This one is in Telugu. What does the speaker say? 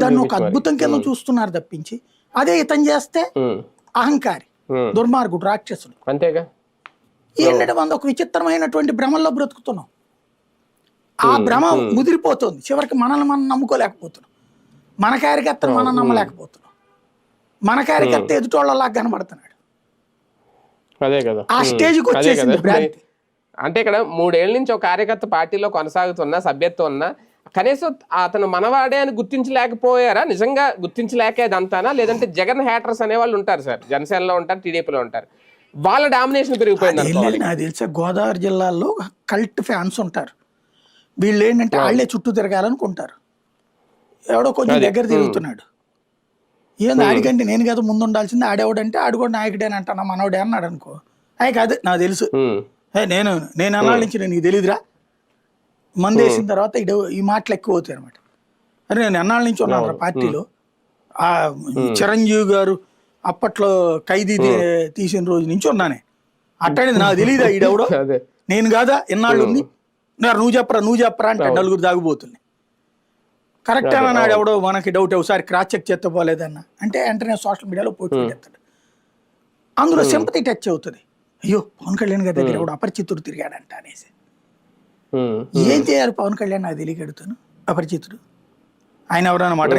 దాన్ని ఒక అద్భుతం కింద చూస్తున్నారు తప్పించి, అదే ఇతను చేస్తే అహంకారి, దుర్మార్గుడు, రాక్షసుడు. అంతేగా. ఏంటంటే మనం ఒక విచిత్రమైనటువంటి భ్రమల్లో బ్రతుకుతున్నాం. ఆ భ్రమ ముదిరిపోతుంది, చివరికి మనల్ని మనం నమ్ముకోలేకపోతున్నాం, మన కార్యకర్తను మనం నమ్మలేకపోతున్నాం, మన కార్యకర్త ఎదుటోళ్ళలాగా కనబడుతున్నాడు. అదే కదా, ఆ స్టేజ్కి వచ్చేసింది భ్రాంతి. అంటే ఇక్కడ 3 ఏళ్ల నుంచి ఒక కార్యకర్త పార్టీలో కొనసాగుతున్నా, సభ్యత్వం ఉన్నా, కనీసం అతను మనవాడే అని గుర్తించలేకపోయారా? నిజంగా గుర్తించలేకేదంతానా, లేదంటే జగన్ హ్యాటర్స్ అనే వాళ్ళు ఉంటారు సార్, జనసేనలో ఉంటారు, టీడీపీలో ఉంటారు, వాళ్ళ డామినేషన్ పెరిగిపోయింది. నాకు తెలిసే గోదావరి జిల్లాలో కల్ట్ ఫ్యాన్స్ ఉంటారు, వీళ్ళు ఏంటంటే వాళ్ళే చుట్టూ తిరగాలనుకుంటారు. ఎవడో కొంచెం దగ్గర తిరుగుతున్నాడు, ఏంది ఆడికంటే నేను కదా ముందు ఉండాల్సింది, ఆడేవాడంటే ఆడు కూడా నాయకుడేని అంటాను, మనోడే అన్నాడు అనుకో, అయ్యి కాదు నాకు తెలుసు, నేను అన్నాళ్ళ నుంచి నీకు తెలీదురా, మందు వేసిన తర్వాత ఈ మాటలు ఎక్కువ అవుతాయి అనమాట. అరే నేను ఎన్నాళ్ళ నుంచి ఉన్నాను పార్టీలో, ఆ చిరంజీవి గారు అప్పట్లో ఖైదీ తీసిన రోజు నుంచి ఉన్నానే, అట్టనేది నాకు తెలీదా ఈడెవడో, నేను కాదా ఎన్నాళ్ళు ఉంది, నువ్వు చెప్పరా అంటే నలుగురు దాగిపోతుంది. కరెక్ట్ అన్న నాడు ఎవడో మనకి డౌట్, ఒకసారి క్రాస్ చెక్ చేస్తే పోలేదన్న అంటే వెంటనే సోషల్ మీడియాలో పోటీ పెడతాడు, అందులో సింపతి టచ్ అవుతుంది. అయ్యో పవన్ కళ్యాణ్ గారి దగ్గర ఎవడు అపరిచితుడు తిరిగాడంట అనేసి. ఏం చేయాలి పవన్ కళ్యాణ్ నాకు తెలియగడుతాను, అపరిచితుడు ఆయన ఎవరైనా మాట